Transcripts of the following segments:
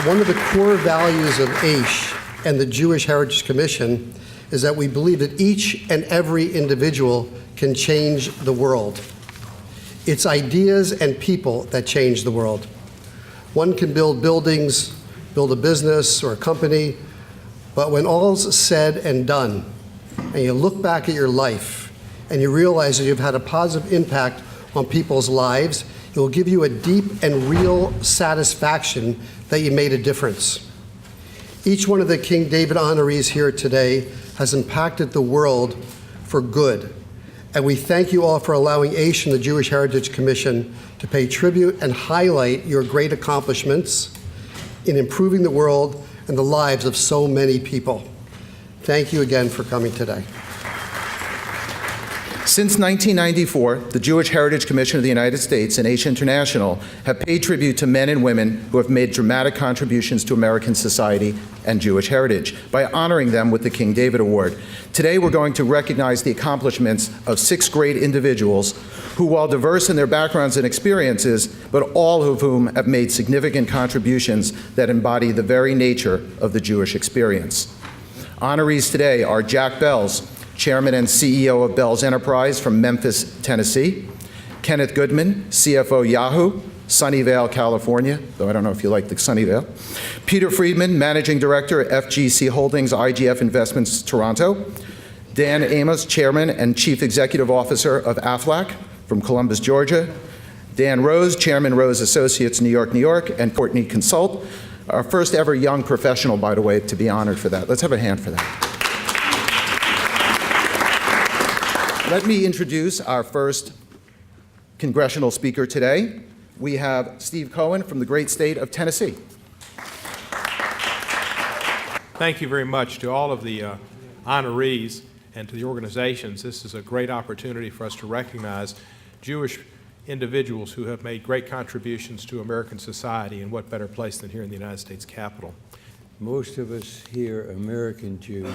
One of the core values of AISH and the Jewish Heritage Commission is that we believe that each and every individual can change the world. It's ideas and people that change the world. One can build buildings, build a business or a company, but when all's said and done, and you look back at your life and you realize that you've had a positive impact on people's lives, it will give you a deep and real satisfaction that you made a difference. Each one of the King David honorees here today has impacted the world for good. And we thank you all for allowing AISH and the Jewish Heritage Commission to pay tribute and highlight your great accomplishments in improving the world and the lives of so many people. Thank you again for coming today. Since 1994, the Jewish Heritage Commission of the United States and AISH International have paid tribute to men and women who have made dramatic contributions to American society and Jewish heritage by honoring them with the King David Award. Today, we're going to recognize the accomplishments of 6 great individuals who, while diverse in their backgrounds and experiences, but all of whom have made significant contributions that embody the very nature of the Jewish experience. Honorees today are Jack Belz, Chairman and CEO of Belz Enterprise from Memphis, Tennessee; Kenneth Goodman, CFO Yahoo, Sunnyvale, California, though I don't know if you like the Sunnyvale; Peter Friedman, Managing Director at FGC Holdings IGF Investments, Toronto; Dan Amos, Chairman and Chief Executive Officer of Aflac from Columbus, Georgia; Dan Rose, Chairman Rose Associates, New York, New York; and Courtney Consult, our first ever young professional, by the way, to be honored for that. Let's have a hand for that. Let me introduce our first congressional speaker today. We have Steve Cohen from the great state of Tennessee. Thank you very much to all of the honorees and to the organizations. This is a great opportunity for us to recognize Jewish individuals who have made great contributions to American society, and what better place than here in the United States Capitol. Most of us here, American Jews,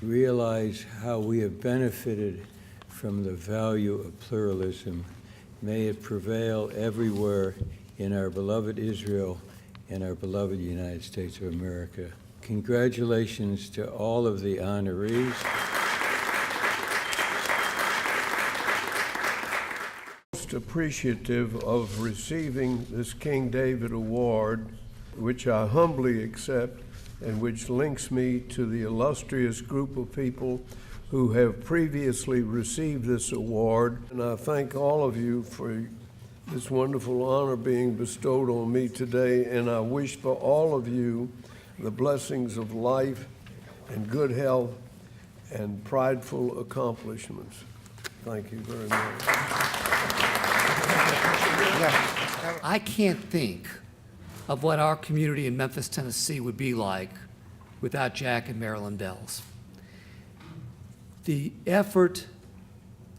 realize how we have benefited from the value of pluralism. May it prevail everywhere in our beloved Israel and our beloved United States of America. Congratulations to all of the honorees. Most appreciative of receiving this King David Award, which I humbly accept, and which links me to the illustrious group of people who have previously received this award. And I thank all of you for this wonderful honor being bestowed on me today, and I wish for all of you the blessings of life and good health and prideful accomplishments. Thank you very much. I can't think of what our community in Memphis, Tennessee would be like without Jack and Marilyn Belz. The effort,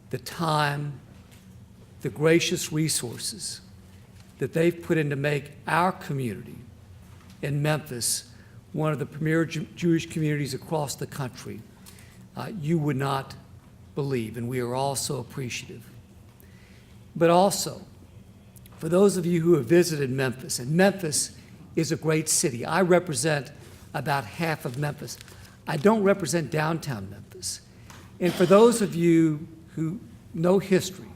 the time, the gracious resources that they've put in to make our community in Memphis one of the premier Jewish communities across the country, you would not believe, and we are all so appreciative. But also, for those of you who have visited Memphis, and Memphis is a great city. I represent about half of Memphis. I don't represent downtown Memphis. And for those of you who know history,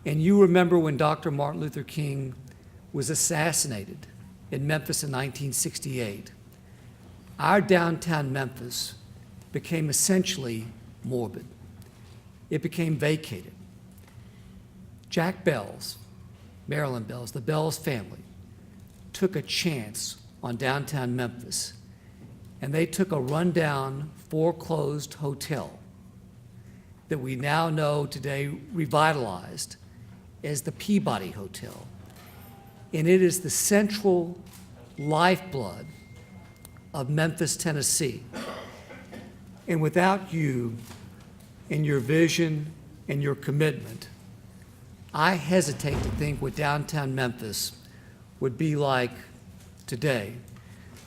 and you remember when Dr. Martin Luther King was assassinated in Memphis in 1968, our downtown Memphis became essentially morbid. It became vacated. Jack Belz, Marilyn Belz, the Belz family, took a chance on downtown Memphis, and they took a rundown, foreclosed hotel that we now know today revitalized as the Peabody Hotel. And it is the central lifeblood of Memphis, Tennessee. And without you and your vision and your commitment, I hesitate to think what downtown Memphis would be like today.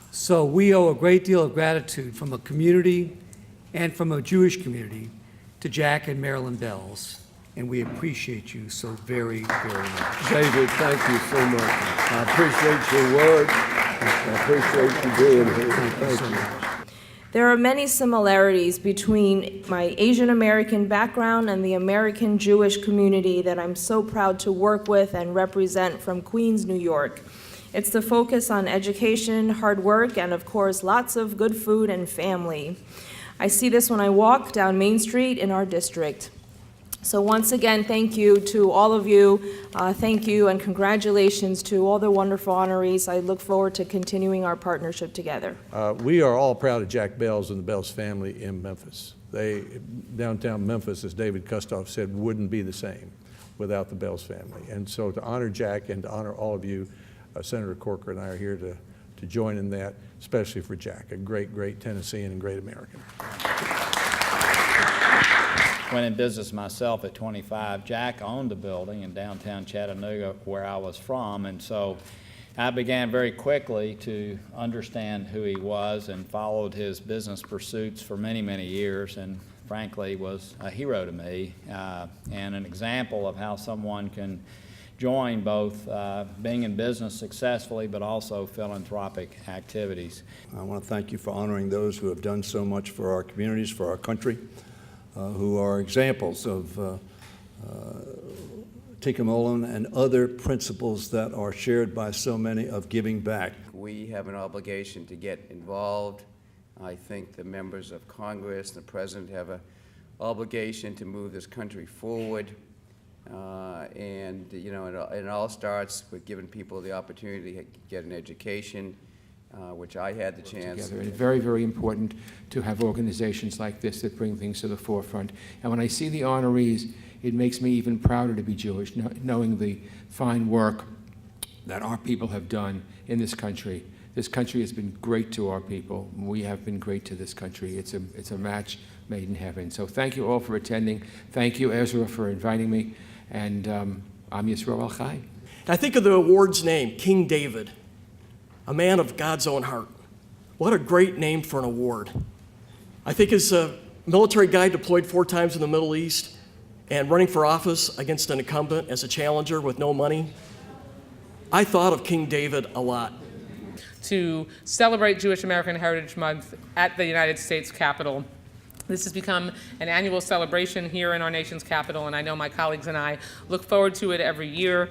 So we owe a great deal of gratitude from a community and from a Jewish community to Jack and Marilyn Belz, and we appreciate you so very, very much. David, thank you so much. I appreciate your words. I appreciate you being here. Thank you. There are many similarities between my Asian American background and the American Jewish community that I'm so proud to work with and represent from Queens, New York. It's the focus on education, hard work, and of course, lots of good food and family. I see this when I walk down Main Street in our district. So once again, thank you to all of you. Thank you and congratulations to all the wonderful honorees. I look forward to continuing our partnership together. We are all proud of Jack Bells and the Bells family in Memphis. Downtown Memphis, as David Kustoff said, wouldn't be the same without the Bells family. And so to honor Jack and to honor all of you, Senator Corker and I are here to join in that, especially for Jack, a great, great Tennessean and great American. Went in business myself at 25. Jack owned a building in downtown Chattanooga where I was from, and so I began very quickly to understand who he was and followed his business pursuits for many, many years, and frankly was a hero to me and an example of how someone can join both being in business successfully but also philanthropic activities. I want to thank you for honoring those who have done so much for our communities, for our country, who are examples of Tinker Mullen and other principles that are shared by so many of giving back. We have an obligation to get involved. I think the members of Congress, the President have an obligation to move this country forward. And you know, it all starts with giving people the opportunity to get an education, which I had the chance. Together. And very, very important to have organizations like this that bring things to the forefront. And when I see the honorees, it makes me even prouder to be Jewish, knowing the fine work that our people have done in this country. This country has been great to our people. We have been great to this country. It's a match made in heaven. So thank you all for attending. Thank you, Ezra, for inviting me. And I'm Yisrael Al-Chai. I think of the award's name, King David, a man of God's own heart. What a great name for an award. I think as a military guy deployed 4 times in the Middle East and running for office against an incumbent as a challenger with no money, I thought of King David a lot. To celebrate Jewish American Heritage Month at the United States Capitol. This has become an annual celebration here in our nation's capital, and I know my colleagues and I look forward to it every year.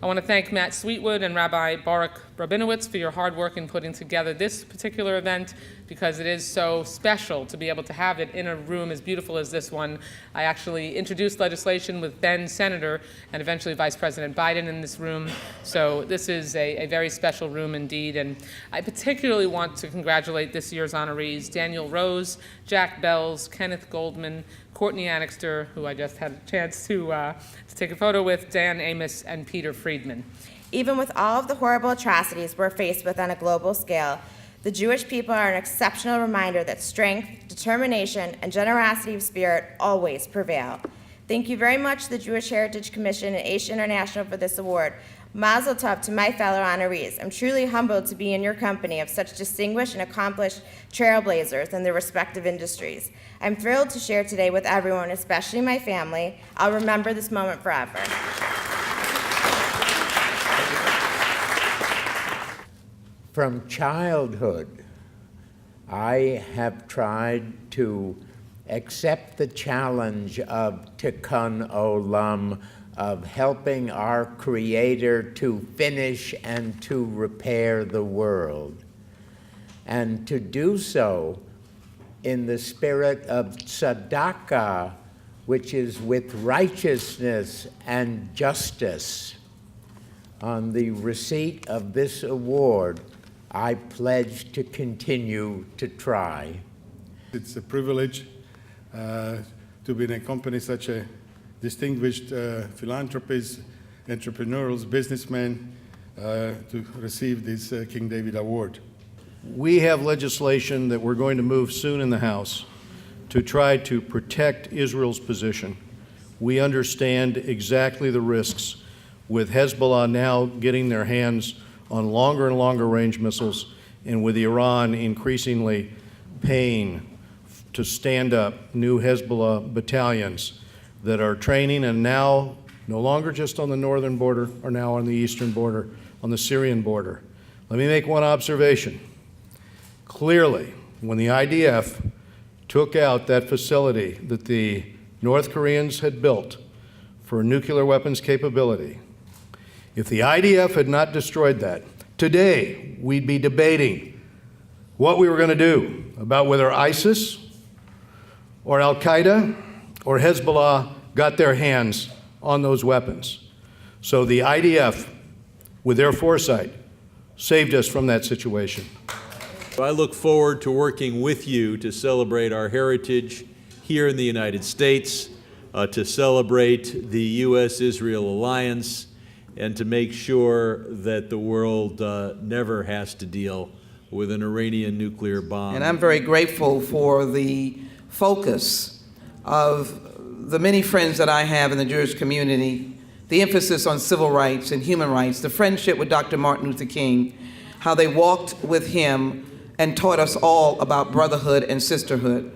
I want to thank Matt Sweetwood and Rabbi Baruch Rabinowitz for your hard work in putting together this particular event, because it is so special to be able to have it in a room as beautiful as this one. I actually introduced legislation with then Senator and eventually Vice President Biden in this room, so this is a very special room indeed. And I particularly want to congratulate this year's honorees, Daniel Rose, Jack Bells, Kenneth Goldman, Courtney Annixter, who I just had a chance to take a photo with, Dan Amos, and Peter Friedman. Even with all of the horrible atrocities we're faced with on a global scale, the Jewish people are an exceptional reminder that strength, determination, and generosity of spirit always prevail. Thank you very much to the Jewish Heritage Commission and Aish International for this award. Mazel tov to my fellow honorees. I'm truly humbled to be in your company of such distinguished and accomplished trailblazers in their respective industries. I'm thrilled to share today with everyone, especially my family. I'll remember this moment forever. From childhood, I have tried to accept the challenge of Tikkun Olam, of helping our Creator to finish and to repair the world, and to do so in the spirit of tzedakah, which is with righteousness and justice. On the receipt of this award, I pledge to continue to try. It's a privilege to be in a company such a distinguished philanthropist, entrepreneurs, businessmen, to receive this King David Award. We have legislation that we're going to move soon in the House to try to protect Israel's position. We understand exactly the risks with Hezbollah now getting their hands on longer and longer range missiles, and with Iran increasingly paying to stand up new Hezbollah battalions that are training and now no longer just on the northern border, are now on the eastern border, on the Syrian border. Let me make one observation. Clearly, when the IDF took out that facility that the North Koreans had built for nuclear weapons capability, if the IDF had not destroyed that, today we'd be debating what we were going to do about whether ISIS or Al-Qaeda or Hezbollah got their hands on those weapons. So the IDF, with their foresight, saved us from that situation. I look forward to working with you to celebrate our heritage here in the United States, to celebrate the U.S.-Israel alliance, and to make sure that the world never has to deal with an Iranian nuclear bomb. And I'm very grateful for the focus of the many friends that I have in the Jewish community, the emphasis on civil rights and human rights, the friendship with Dr. Martin Luther King, how they walked with him and taught us all about brotherhood and sisterhood.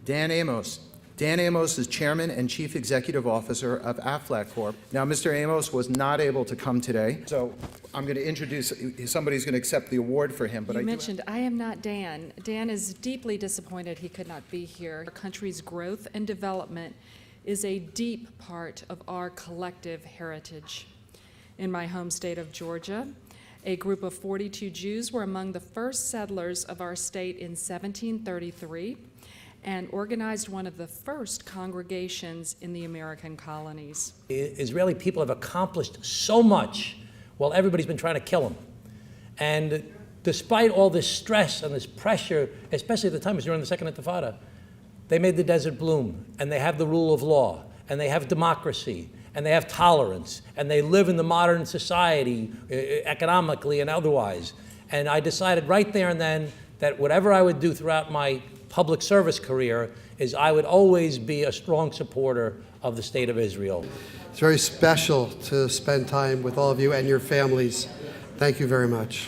Dan Amos. Dan Amos is Chairman and Chief Executive Officer of Aflac Corp. Now, Mr. Amos was not able to come today, so I'm going to introduce, somebody's going to accept the award for him. But You mentioned, I am not Dan. Dan is deeply disappointed he could not be here. Our country's growth and development is a deep part of our collective heritage. In my home state of Georgia, a group of 42 Jews were among the first settlers of our state in 1733 and organized one of the first congregations in the American colonies. Israeli people have accomplished so much while everybody's been trying to kill them. And despite all this stress and this pressure, especially at the time it was during the Second Intifada, they made the desert bloom, and they have the rule of law, and they have democracy, and they have tolerance, and they live in the modern society economically and otherwise. And I decided right there and then that whatever I would do throughout my public service career is I would always be a strong supporter of the State of Israel. It's very special to spend time with all of you and your families. Thank you very much.